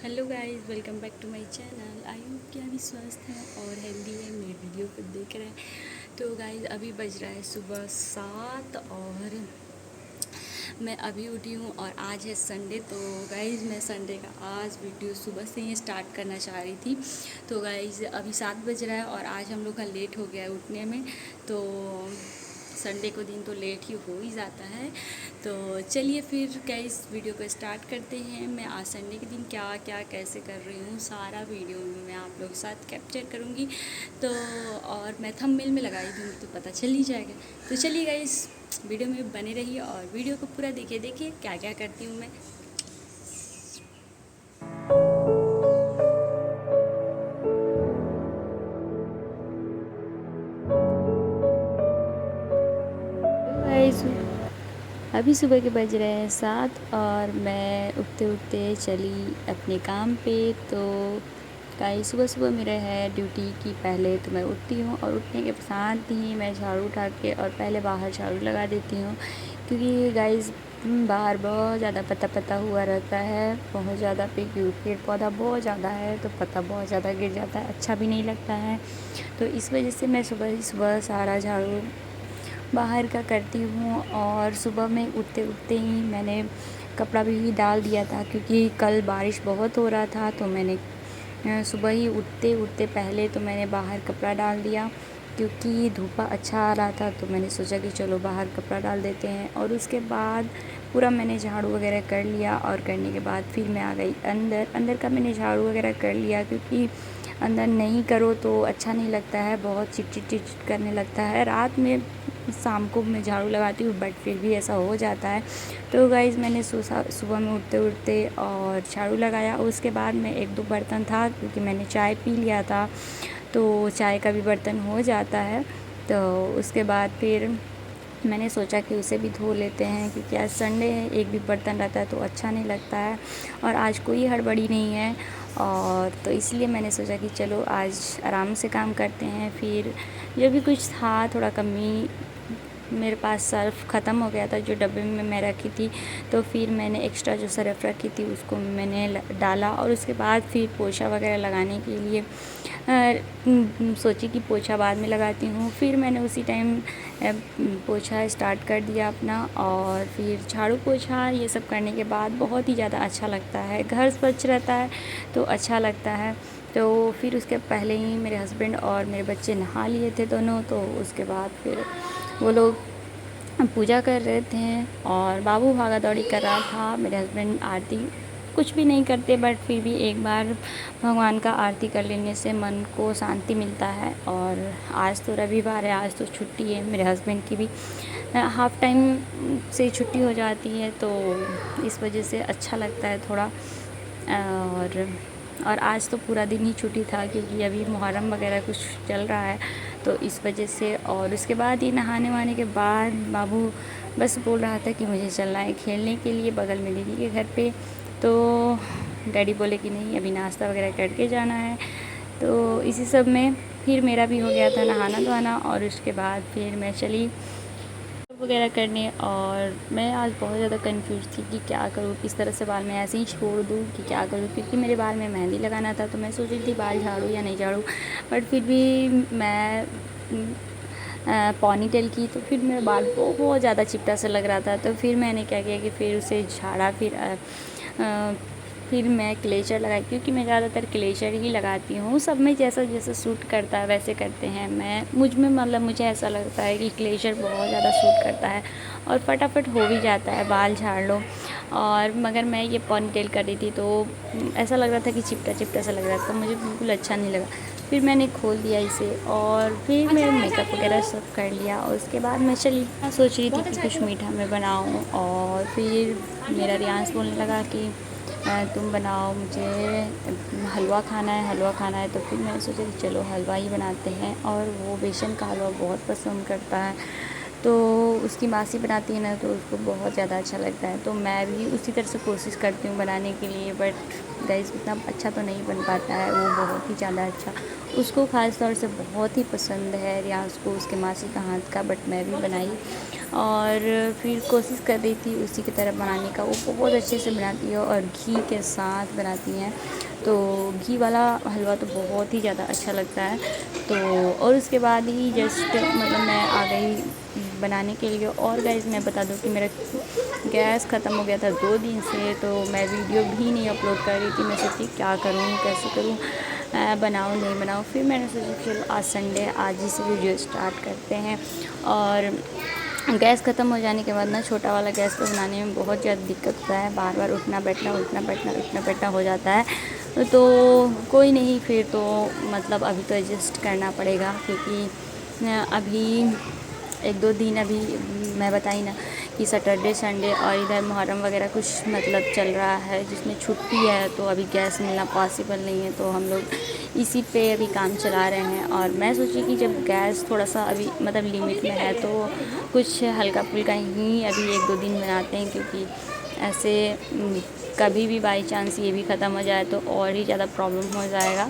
Hello guys, welcome back to my channel. I hope कि अभी स्वस्थ हैं और हेल्दी है। मेरे वीडियो को देख रहे हैं। तो गाइस अभी बज रहा है सुबह 7 और मैं अभी उठी हूँ और आज है संडे। तो गाइस मैं संडे का आज वीडियो सुबह से ही स्टार्ट करना चाह रही थी। तो गाइस अभी 7 बज रहा है और आज हम लोग का लेट हो गया है उठने में। तो संडे को दिन तो लेट ही हो ही जाता है। तो चलिए फिर गाइस वीडियो को स्टार्ट करते हैं। मैं आज संडे के दिन क्या क्या कैसे कर रही हूँ सारा वीडियो में मैं आप लोगों के साथ कैप्चर करूँगी। तो और मैं थंबनेल में लगाई दूँगी तो पता चल ही जाएगा। तो चलिए गाइस वीडियो में बने रहिए और वीडियो को पूरा देखिए क्या क्या करती हूँ मैं। गाइस अभी सुबह के बज रहे हैं 7 और मैं उठते उठते चली अपने काम पे। तो गाइस सुबह सुबह मेरा है ड्यूटी की पहले तो मैं उठती हूँ और उठने के साथ ही मैं झाड़ू उठा के और पहले बाहर झाड़ू लगा देती हूँ, क्योंकि गाइस बाहर बहुत ज़्यादा पत्ता पत्ता हुआ रहता है, बहुत ज़्यादा पेड़ पौधा बहुत ज़्यादा है तो पत्ता बहुत ज़्यादा गिर जाता है, अच्छा भी नहीं लगता है। तो इस वजह से मैं सुबह ही सुबह सारा झाड़ू बाहर का करती हूँ। और सुबह में उठते उठते ही मैंने कपड़ा भी डाल दिया था, क्योंकि कल बारिश बहुत हो रहा था। तो मैंने सुबह ही उठते उठते पहले तो मैंने बाहर कपड़ा डाल दिया, क्योंकि धूप अच्छा आ रहा था। तो मैंने सोचा कि चलो बाहर कपड़ा डाल देते हैं। और उसके बाद पूरा मैंने झाड़ू वगैरह कर लिया और करने के बाद फिर मैं आ गई अंदर। अंदर का मैंने झाड़ू वगैरह कर लिया, क्योंकि अंदर नहीं करो तो अच्छा नहीं लगता है, बहुत चिट चिट करने लगता है। रात में शाम को मैं झाड़ू लगाती हूँ बट फिर भी ऐसा हो जाता है। तो गाइज़ मैंने सुबह में उठते उठते और झाड़ू लगाया। उसके बाद में एक दो बर्तन था, क्योंकि मैंने चाय पी लिया था तो चाय का भी बर्तन हो जाता है। तो उसके बाद फिर मैंने सोचा कि उसे भी धो लेते हैं, क्योंकि आज संडे है, एक भी बर्तन रहता है तो अच्छा नहीं लगता है। और आज कोई हड़बड़ी नहीं है और तो इसलिए मैंने सोचा कि चलो आज आराम से काम करते हैं। फिर जो भी कुछ था थोड़ा कमी, मेरे पास सर्फ़ ख़त्म हो गया था जो डब्बे में मैं रखी थी। तो फिर मैंने एक्स्ट्रा जो सर्फ़ रखी थी उसको मैंने डाला और उसके बाद फिर पोछा वगैरह लगाने के लिए सोची कि पोछा बाद में लगाती हूँ। फिर मैंने उसी टाइम पोछा स्टार्ट कर दिया अपना। और फिर झाड़ू पोछा ये सब करने के बाद बहुत ही ज़्यादा अच्छा लगता है, घर स्वच्छ रहता है तो अच्छा लगता है। तो फिर उसके पहले ही मेरे हस्बैंड और मेरे बच्चे नहा लिए थे दोनों। तो उसके बाद फिर वो लोग पूजा कर रहे थे और बाबू भागा दौड़ी कर रहा था। मेरे हस्बैंड आरती कुछ भी नहीं करते बट फिर भी एक बार भगवान का आरती कर लेने से मन को शांति मिलता है। और आज तो रविवार है, आज तो छुट्टी है, मेरे हस्बैंड की भी हाफ़ टाइम से छुट्टी हो जाती है तो इस वजह से अच्छा लगता है थोड़ा। और आज तो पूरा दिन ही छुट्टी था, क्योंकि अभी मुहर्रम वगैरह कुछ चल रहा है तो इस वजह से। और उसके बाद ही नहाने वहाने के बाद बाबू बस बोल रहा था कि मुझे चलना है खेलने के लिए बगल में दीदी के घर पे। तो डैडी बोले कि नहीं अभी नाश्ता वगैरह करके जाना है। तो इसी सब में फिर मेरा भी हो गया था नहाना धोना और उसके बाद फिर मैं चली वगैरह करने। और मैं आज बहुत ज़्यादा कंफ्यूज थी कि क्या करूँ, किस तरह से बाल मैं ऐसे ही छोड़ दूँ कि क्या करूँ, क्योंकि मेरे बाल में मेहंदी लगाना था। तो मैं सोच रही थी बाल झाड़ूँ या नहीं झाड़ूँ, बट फिर भी मैं पॉनी टेल की तो फिर मेरा बाल बहुत ज़्यादा चिपटा सा लग रहा था। तो फिर मैंने क्या किया कि फिर उसे झाड़ा। फिर मैं क्लेचर लगाई, क्योंकि मैं ज़्यादातर क्लेचर ही लगाती हूँ। सब में जैसा जैसा सूट करता है वैसे करते हैं। मुझ में मतलब मुझे ऐसा लगता है कि क्लेचर बहुत ज़्यादा सूट करता है और फटाफट हो भी जाता है, बाल झाड़ लो। और मगर मैं ये पॉनीटेल कर रही थी तो ऐसा लग रहा था कि चिपटा चिपटा सा लग रहा था, तो मुझे बिल्कुल अच्छा नहीं लगा। फिर मैंने खोल दिया इसे और फिर मैं मेकअप वगैरह सब कर लिया। और उसके बाद मैं चली सोच रही थी कि कुछ मीठा मैं बनाऊँ। और फिर मेरा रियांश बोलने लगा कि तुम बनाओ, मुझे हलवा खाना है, हलवा खाना है। तो फिर मैंने सोचा कि चलो हलवा ही बनाते हैं, और वो बेसन का हलवा बहुत पसंद करता है। तो उसकी मासी बनाती है ना तो उसको बहुत ज़्यादा अच्छा लगता है। तो मैं भी उसी तरह से कोशिश करती हूँ बनाने के लिए, बट गाइस उतना अच्छा तो नहीं बन पाता है, वो बहुत ही ज़्यादा अच्छा। उसको ख़ास तौर से बहुत ही पसंद है रियाज़ को उसके मासी का हाथ का, बट मैं भी बनाई और फिर कोशिश कर रही थी उसी की तरह बनाने का। वो बहुत अच्छे से बनाती है और घी के साथ बनाती हैं, तो घी वाला हलवा तो बहुत ही ज़्यादा अच्छा लगता है। तो और उसके बाद ही जस्ट मतलब मैं आ गई बनाने के लिए। और गाइस मैं बता दूं कि मेरा गैस ख़त्म हो गया था 2 दिन से, तो मैं वीडियो भी नहीं अपलोड कर रही थी। मैं सोची क्या करूँ, कैसे करूँ, बनाऊँ नहीं बनाऊँ। फिर मैंने सोचा चलो आज संडे, आज ही से वीडियो स्टार्ट करते हैं। और गैस ख़त्म हो जाने के बाद ना छोटा वाला गैस पे बनाने में बहुत ज़्यादा दिक्कत होता है, बार बार उठना बैठना उठना बैठना उठना बैठना हो जाता है। तो कोई नहीं, फिर तो मतलब अभी तो एडजस्ट करना पड़ेगा, क्योंकि अभी 1-2 दिन अभी मैं बताई ना कि सैटरडे संडे और इधर मुहर्रम वगैरह कुछ मतलब चल रहा है जिसमें छुट्टी है, तो अभी गैस मिलना पॉसिबल नहीं है। तो हम लोग इसी पे अभी काम चला रहे हैं। और मैं सोची कि जब गैस थोड़ा सा अभी मतलब लिमिट में है तो कुछ हल्का फुल्का ही अभी 1-2 दिन बनाते हैं, क्योंकि ऐसे कभी भी बाई चांस ये भी ख़त्म हो जाए तो और ही ज़्यादा प्रॉब्लम हो जाएगा।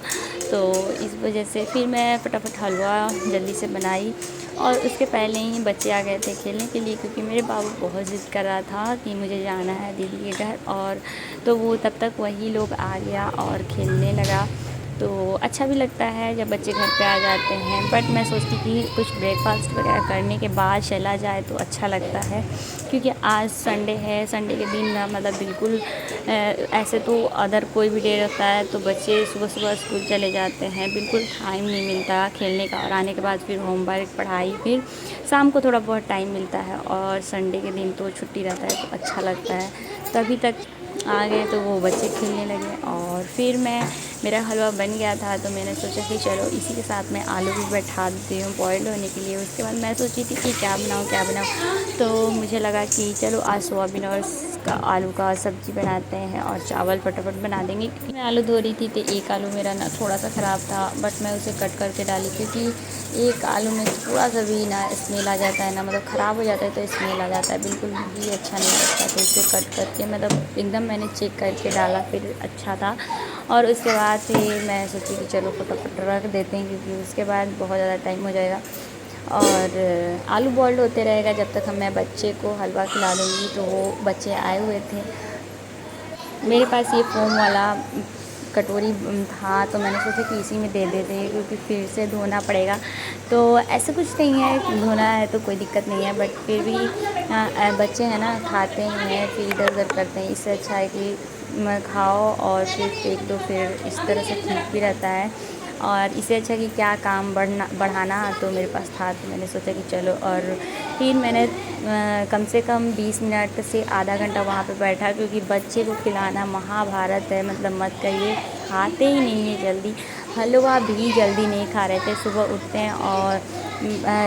तो इस वजह से फिर मैं फटाफट हलवा जल्दी से बनाई। और उसके पहले ही बच्चे आ गए थे खेलने के लिए, क्योंकि मेरे बाबू बहुत ज़िद कर रहा था कि मुझे जाना है दीदी के घर। और तो वो तब तक वही लोग आ गया और खेलने लगा। तो अच्छा भी लगता है जब बच्चे घर पे आ जाते हैं, बट मैं सोचती कि कुछ ब्रेकफास्ट वगैरह करने के बाद चला जाए तो अच्छा लगता है, क्योंकि आज संडे है। संडे के दिन ना मतलब बिल्कुल ऐसे तो अदर कोई भी डे रहता है तो बच्चे सुबह सुबह स्कूल चले जाते हैं, बिल्कुल टाइम नहीं मिलता खेलने का। और आने के बाद फिर होमवर्क पढ़ाई, फिर शाम को थोड़ा बहुत टाइम मिलता है। और संडे के दिन तो छुट्टी रहता है तो अच्छा लगता है। तभी तक आ गए तो वो बच्चे खेलने लगे और फिर मेरा हलवा बन गया था, तो मैंने सोचा कि चलो इसी के साथ में आलू भी बैठा देती हूँ बॉयल होने के लिए। उसके बाद मैं सोची थी कि क्या बनाऊँ क्या बनाऊँ, तो मुझे लगा कि चलो आज सोयाबीन और का आलू का सब्ज़ी बनाते हैं और चावल फटाफट बना देंगे। क्योंकि मैं आलू धो रही थी तो एक आलू मेरा ना थोड़ा सा ख़राब था, बट मैं उसे कट करके डाली, क्योंकि एक आलू में थोड़ा सा भी ना स्मेल आ जाता है ना, मतलब ख़राब हो जाता है तो स्मेल आ जाता है, बिल्कुल भी अच्छा नहीं लगता। तो उसे कट करके मतलब एकदम मैंने चेक करके डाला, फिर अच्छा था। और उसके बाद फिर मैं सोची कि चलो फटाफट रख देते हैं, क्योंकि उसके बाद बहुत ज़्यादा टाइम हो जाएगा। और आलू बॉइल्ड होते रहेगा जब तक मैं बच्चे को हलवा खिला दूँगी। तो वो बच्चे आए हुए थे, मेरे पास ये फ़ोम वाला कटोरी था, तो मैंने सोचा कि इसी में दे देते हैं, क्योंकि फिर से धोना पड़ेगा। तो ऐसा कुछ नहीं है, धोना है तो कोई दिक्कत नहीं है, बट फिर भी बच्चे हैं ना, खाते हैं फिर इधर उधर करते हैं। इससे अच्छा है कि खाओ और फिर फेंक दो, फिर इस तरह से ठीक भी रहता है। और इससे अच्छा कि क्या काम बढ़ाना, तो मेरे पास था तो मैंने सोचा कि चलो। और फिर मैंने कम से कम 20 मिनट से आधा घंटा वहाँ पे बैठा, क्योंकि बच्चे को खिलाना महाभारत है, मतलब मत कहिए। खाते ही नहीं है जल्दी, हलवा भी जल्दी नहीं खा रहे थे। सुबह उठते हैं और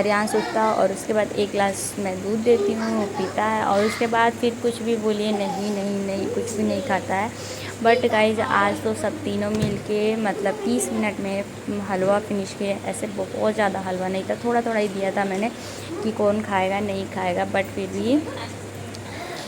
रियांश उठता और उसके बाद 1 गिलास मैं दूध देती हूँ, वो पीता है। और उसके बाद फिर कुछ भी बोलिए, नहीं नहीं नहीं, कुछ भी नहीं खाता है। बट गाइज आज तो सब तीनों मिल के मतलब 30 मिनट में हलवा फिनिश किए। ऐसे बहुत ज़्यादा हलवा नहीं था, थोड़ा थोड़ा ही दिया था मैंने कि कौन खाएगा नहीं खाएगा, बट फिर भी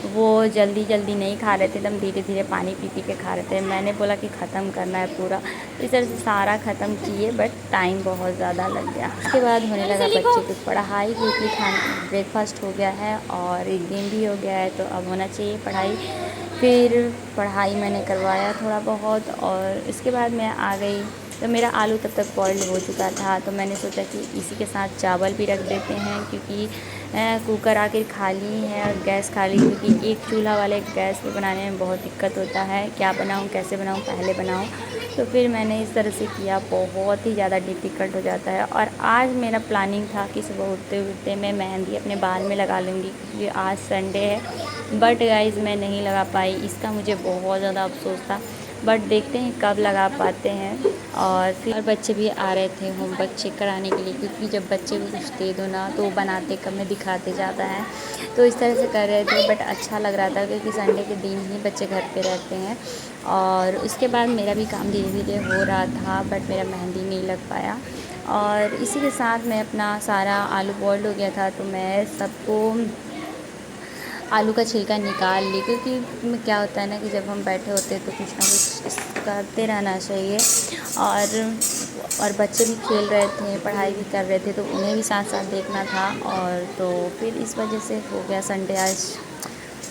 वो जल्दी जल्दी नहीं खा रहे थे, एकदम धीरे धीरे पानी पी पी के खा रहे थे। मैंने बोला कि ख़त्म करना है पूरा, तो इस तरह से सारा ख़त्म किए, बट टाइम बहुत ज़्यादा लग गया। उसके बाद होने लगा बच्चे की पढ़ाई, क्योंकि खाना ब्रेकफास्ट हो गया है और एक दिन भी हो गया है, तो अब होना चाहिए पढ़ाई। फिर पढ़ाई मैंने करवाया थोड़ा बहुत, और इसके बाद मैं आ गई। तो मेरा आलू तब तक बॉइल्ड हो चुका था, तो मैंने सोचा कि इसी के साथ चावल भी रख देते हैं, क्योंकि कुकर आखिर खाली है और गैस खाली, क्योंकि एक चूल्हा वाले गैस पे बनाने में बहुत दिक्कत होता है, क्या बनाऊँ कैसे बनाऊँ पहले बनाऊँ। तो फिर मैंने इस तरह से किया, बहुत ही ज़्यादा डिफ़िकल्ट हो जाता है। और आज मेरा प्लानिंग था कि सुबह उठते उठते मैं मेहंदी अपने बाल में लगा लूँगी, क्योंकि आज संडे है। बट गाइज़ मैं नहीं लगा पाई, इसका मुझे बहुत ज़्यादा अफसोस था, बट देखते हैं कब लगा पाते हैं। और फिर बच्चे भी आ रहे थे होमवर्क चेक कराने के लिए, क्योंकि जब बच्चे को कुछ दे दो ना तो वो बनाते कम में दिखाते ज़्यादा हैं। तो इस तरह से कर रहे थे, बट अच्छा लग रहा था, क्योंकि संडे के दिन ही बच्चे घर पे रहते हैं। और उसके बाद मेरा भी काम धीरे धीरे हो रहा था, बट मेरा मेहंदी नहीं लग पाया। और इसी के साथ मैं अपना सारा आलू बॉइल्ड हो गया था, तो मैं सबको आलू का छिलका निकाल ली, क्योंकि क्या होता है ना कि जब हम बैठे होते हैं तो कुछ ना कुछ करते रहना चाहिए। और बच्चे भी खेल रहे थे, पढ़ाई भी कर रहे थे, तो उन्हें भी साथ साथ देखना था। और तो फिर इस वजह से हो गया संडे आज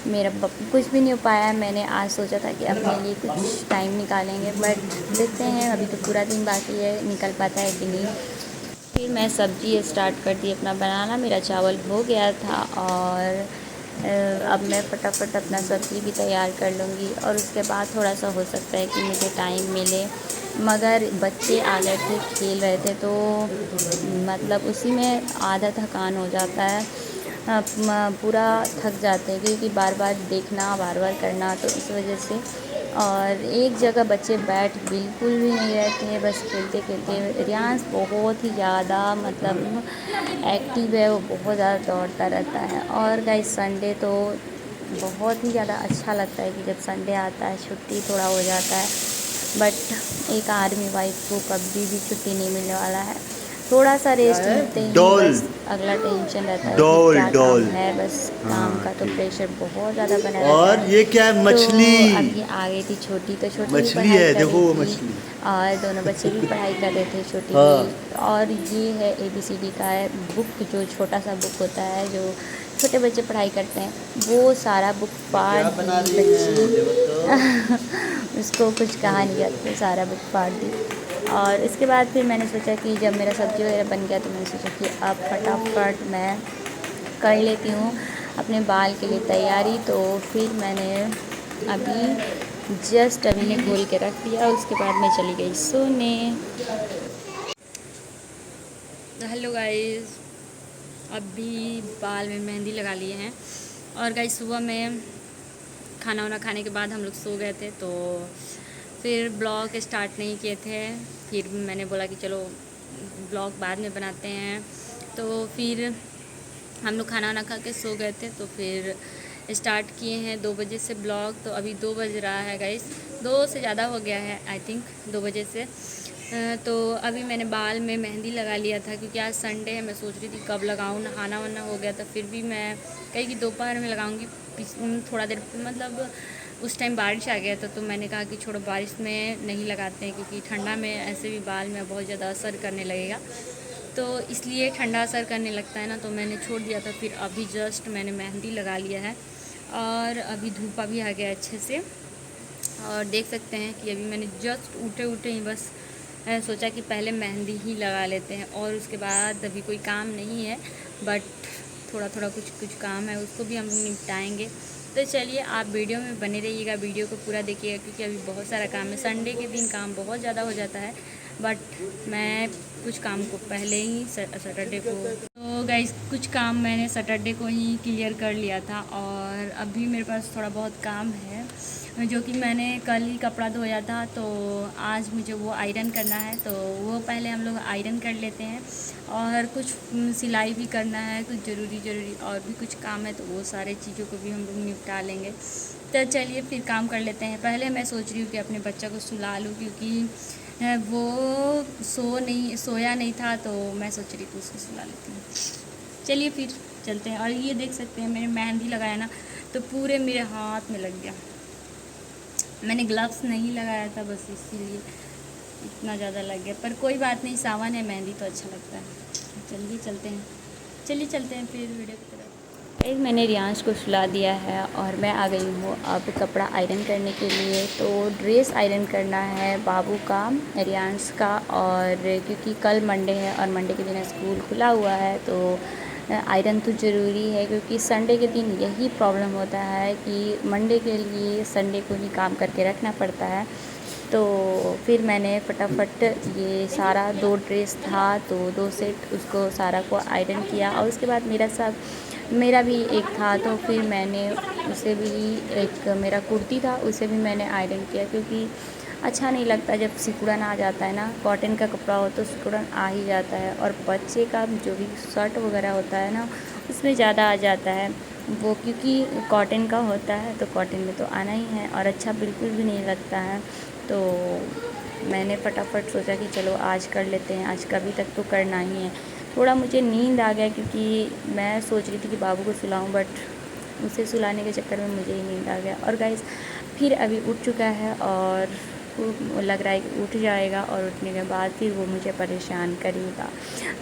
मेरा कुछ भी नहीं हो पाया। मैंने आज सोचा था कि अपने लिए कुछ टाइम निकालेंगे, बट देखते हैं, अभी तो पूरा दिन बाकी है, निकल पाता है कि नहीं। फिर मैं सब्ज़ी स्टार्ट कर दी अपना बनाना, मेरा चावल हो गया था। और अब मैं फटाफट अपना सब्ज़ी भी तैयार कर लूँगी, और उसके बाद थोड़ा सा हो सकता है कि मुझे टाइम मिले, मगर बच्चे आ गए थे, खेल रहे थे, तो मतलब उसी में आधा थकान हो जाता है। पूरा थक जाते हैं, क्योंकि बार बार देखना, बार बार करना, तो इस वजह से। और एक जगह बच्चे बैठ बिल्कुल भी नहीं रहते हैं, बस खेलते खेलते। रियांश बहुत ही ज़्यादा मतलब एक्टिव है, वो बहुत ज़्यादा दौड़ता रहता है। और गाइस संडे तो बहुत ही ज़्यादा अच्छा लगता है कि जब संडे आता है, छुट्टी थोड़ा हो जाता है। बट एक आर्मी वाइफ को कभी भी छुट्टी नहीं मिलने वाला है। थोड़ा सा रेस्ट मिलते ही बस अगला टेंशन रहता है कि क्या काम है, बस काम का तो प्रेशर बहुत ज़्यादा बना रहता और है। ये क्या है? तो मछली। अब ये आ गई थी छोटी, तो छोटी भी मछली पढ़ाई है, कर देखो रही वो थी, मछली। और दोनों बच्चे भी पढ़ाई कर रहे थे, छोटी हाँ। भी। और ये है ABCD का है बुक, जो छोटा सा बुक होता है, जो छोटे बच्चे पढ़ाई करते हैं, वो सारा बुक फाड़ दी बच्ची उसको कुछ कहा नहीं गया, तो सारा बुक फाड़ दी। और इसके बाद फिर मैंने सोचा कि जब मेरा सब्ज़ी वगैरह बन गया, तो मैंने सोचा कि अब फटाफट मैं कर लेती हूँ अपने बाल के लिए तैयारी। तो फिर मैंने अभी जस्ट अभी ने खोल के रख दिया, उसके बाद मैं चली गई सोने। हेलो गाइस, अभी बाल में मेहंदी लगा लिए हैं। और गाइस सुबह में खाना वाना खाने के बाद हम लोग सो गए थे, तो फिर ब्लॉग स्टार्ट नहीं किए थे। फिर मैंने बोला कि चलो ब्लॉग बाद में बनाते हैं, तो फिर हम लोग खाना वाना खा के सो गए थे। तो फिर स्टार्ट किए हैं 2 बजे से ब्लॉग, तो अभी 2 बज रहा है गाइस, 2 से ज़्यादा हो गया है, आई थिंक 2 बजे से। तो अभी मैंने बाल में मेहंदी लगा लिया था, क्योंकि आज संडे है। मैं सोच रही थी कब लगाऊँ, नहाना वाना हो गया था, फिर भी मैं कही कि दोपहर में लगाऊंगी। थोड़ा देर मतलब उस टाइम बारिश आ गया था, तो मैंने कहा कि छोड़ो, बारिश में नहीं लगाते हैं, क्योंकि ठंडा में ऐसे भी बाल में बहुत ज़्यादा असर करने लगेगा, तो इसलिए ठंडा असर करने लगता है ना, तो मैंने छोड़ दिया था। फिर अभी जस्ट मैंने मेहंदी लगा लिया है, और अभी धूपा भी आ गया अच्छे से। और देख सकते हैं कि अभी मैंने जस्ट उठे उठे ही बस सोचा कि पहले मेहंदी ही लगा लेते हैं, और उसके बाद अभी कोई काम नहीं है, बट थोड़ा थोड़ा कुछ काम है, उसको भी हम लोग निपटाएंगे। तो चलिए आप वीडियो में बने रहिएगा, वीडियो को पूरा देखिएगा, क्योंकि अभी बहुत सारा काम है। संडे के दिन काम बहुत ज़्यादा हो जाता है, बट मैं कुछ काम को पहले ही सैटरडे को, तो गाइस कुछ काम मैंने सैटरडे को ही क्लियर कर लिया था। और अभी मेरे पास थोड़ा बहुत काम है, जो कि मैंने कल ही कपड़ा धोया था, तो आज मुझे वो आयरन करना है, तो वो पहले हम लोग आयरन कर लेते हैं। और कुछ सिलाई भी करना है, कुछ ज़रूरी और भी कुछ काम है, तो वो सारे चीज़ों को भी हम लोग निपटा लेंगे। तो चलिए फिर काम कर लेते हैं। पहले मैं सोच रही हूँ कि अपने बच्चा को सुला लूँ, क्योंकि वो सोया नहीं था, तो मैं सोच रही थी उसको सुला लेती हूँ। चलिए फिर चलते हैं। और ये देख सकते हैं, मैंने मेहंदी लगाया ना, तो पूरे मेरे हाथ में लग गया। मैंने ग्लव्स नहीं लगाया था, बस इसीलिए इतना ज़्यादा लग गया, पर कोई बात नहीं, सावन है, मेहंदी तो अच्छा लगता है। चलिए चलते हैं फिर वीडियो की तरफ। एक मैंने रियांश को सुला दिया है, और मैं आ गई हूँ अब कपड़ा आयरन करने के लिए। तो ड्रेस आयरन करना है बाबू का, रियांश का, और क्योंकि कल मंडे है और मंडे के दिन स्कूल खुला हुआ है, तो आयरन तो ज़रूरी है, क्योंकि संडे के दिन यही प्रॉब्लम होता है कि मंडे के लिए संडे को ही काम करके रखना पड़ता है। तो फिर मैंने फटाफट ये सारा 2 ड्रेस था, तो 2 सेट उसको सारा को आयरन किया। और उसके बाद मेरा भी एक था, तो फिर मैंने उसे भी, एक मेरा कुर्ती था, उसे भी मैंने आयरन किया, क्योंकि अच्छा नहीं लगता जब सिकुड़न आ जाता है ना। कॉटन का कपड़ा हो तो सिकुड़न आ ही जाता है, और बच्चे का जो भी शर्ट वगैरह होता है ना, उसमें ज़्यादा आ जाता है वो, क्योंकि कॉटन का होता है, तो कॉटन में तो आना ही है, और अच्छा बिल्कुल भी नहीं लगता है। तो मैंने फटाफट सोचा कि चलो आज कर लेते हैं, आज कभी तक तो करना ही है। थोड़ा मुझे नींद आ गया क्योंकि मैं सोच रही थी कि बाबू को सुलाऊं, बट उसे सुलाने के चक्कर में मुझे ही नींद आ गया। और गाइस फिर अभी उठ चुका है और वो लग रहा है कि उठ जाएगा, और उठने के बाद फिर वो मुझे परेशान करेगा।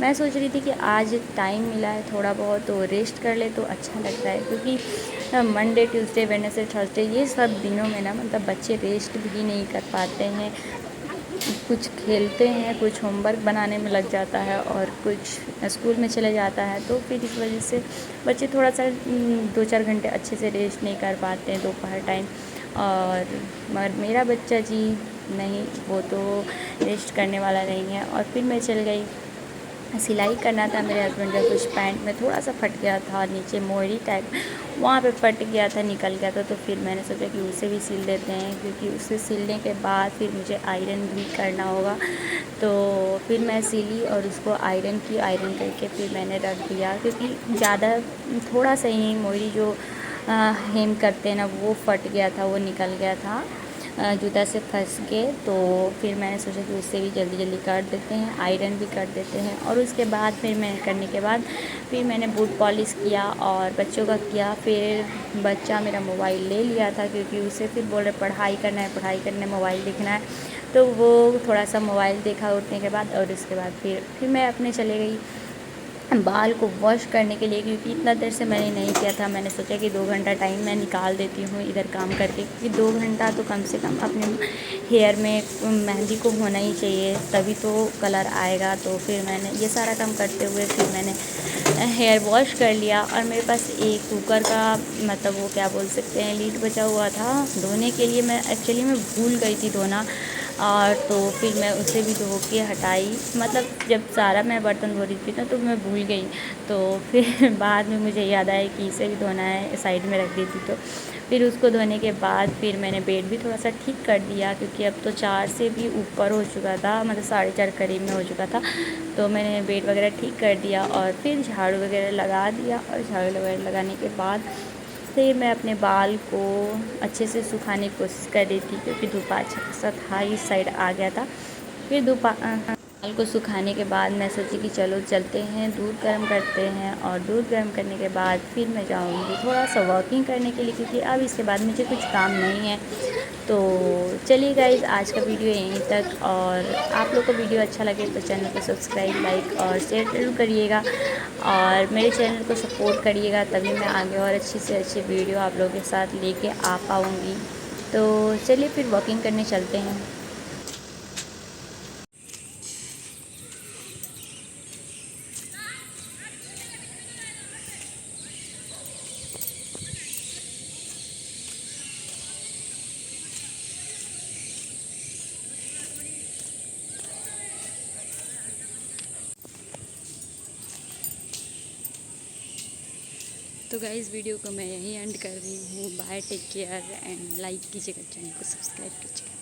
मैं सोच रही थी कि आज टाइम मिला है थोड़ा बहुत तो रेस्ट कर ले तो अच्छा लगता है, क्योंकि मंडे ट्यूसडे वेडनेसडे थर्सडे ये सब दिनों में ना मतलब बच्चे रेस्ट भी नहीं कर पाते हैं। कुछ खेलते हैं, कुछ होमवर्क बनाने में लग जाता है और कुछ स्कूल में चले जाता है, तो फिर इस वजह से बच्चे थोड़ा सा 2-4 घंटे अच्छे से रेस्ट नहीं कर पाते हैं दोपहर टाइम। और मगर मेरा बच्चा जी नहीं, वो तो रेस्ट करने वाला नहीं है। और फिर मैं चल गई, सिलाई करना था मेरे हस्बैंड का, कुछ पैंट में थोड़ा सा फट गया था, नीचे मोहरी टाइप वहाँ पे फट गया था, निकल गया था। तो फिर मैंने सोचा कि उसे भी सिल देते हैं, क्योंकि उसे सिलने के बाद फिर मुझे आयरन भी करना होगा। तो फिर मैं सिली और उसको आयरन की, आयरन करके फिर मैंने रख दिया, क्योंकि ज़्यादा थोड़ा सा ही मोहरी जो हेम करते हैं ना वो फट गया था, वो निकल गया था जूता से फंस के। तो फिर मैंने सोचा कि उससे भी जल्दी जल्दी कर देते हैं, आयरन भी कर देते हैं। और उसके बाद फिर मैंने करने के बाद फिर मैंने बूट पॉलिश किया और बच्चों का किया। फिर बच्चा मेरा मोबाइल ले लिया था, क्योंकि उसे फिर बोल रहे पढ़ाई करना है, पढ़ाई करना है, मोबाइल देखना है। तो वो थोड़ा सा मोबाइल देखा उठने के बाद, और उसके बाद फिर मैं अपने चले गई बाल को वॉश करने के लिए, क्योंकि इतना देर से मैंने नहीं किया था। मैंने सोचा कि 2 घंटा टाइम मैं निकाल देती हूँ इधर काम करके, क्योंकि 2 घंटा तो कम से कम अपने हेयर में मेहंदी को होना ही चाहिए, तभी तो कलर आएगा। तो फिर मैंने ये सारा काम करते हुए फिर मैंने हेयर वॉश कर लिया। और मेरे पास एक कुकर का मतलब वो क्या बोल सकते हैं लीड बचा हुआ था धोने के लिए, मैं एक्चुअली मैं भूल गई थी धोना। और तो फिर मैं उसे भी धो के हटाई, मतलब जब सारा मैं बर्तन धो रही थी ना तो मैं भूल गई। तो फिर बाद में मुझे याद आया कि इसे भी धोना है, साइड में रख दी थी। तो फिर उसको धोने के बाद फिर मैंने बेड भी थोड़ा सा ठीक कर दिया, क्योंकि अब तो 4 से भी ऊपर हो चुका था, मतलब 4:30 करीब में हो चुका था। तो मैंने बेड वगैरह ठीक कर दिया और फिर झाड़ू वगैरह लगा दिया। और झाड़ू वगैरह लगाने के बाद फिर मैं अपने बाल को अच्छे से सुखाने की कोशिश कर रही थी, क्योंकि धूप अच्छा खासा था, इस साइड आ गया था। फिर बाल को सुखाने के बाद मैं सोची कि चलो चलते हैं दूध गर्म करते हैं, और दूध गर्म करने के बाद फिर मैं जाऊंगी थोड़ा सा वॉकिंग करने के लिए, क्योंकि अब इसके बाद मुझे कुछ काम नहीं है। तो चलिए गाइज आज का वीडियो यहीं तक, और आप लोग को वीडियो अच्छा लगे तो चैनल को सब्सक्राइब, लाइक और शेयर जरूर करिएगा, और मेरे चैनल को सपोर्ट करिएगा, तभी मैं आगे और अच्छी से अच्छी वीडियो आप लोगों के साथ लेके आ पाऊँगी। तो चलिए फिर वॉकिंग करने चलते हैं। तो गाइस वीडियो को मैं यहीं एंड कर रही हूँ। Bye, take care and like कीजिएगा, चैनल को सब्सक्राइब कीजिएगा।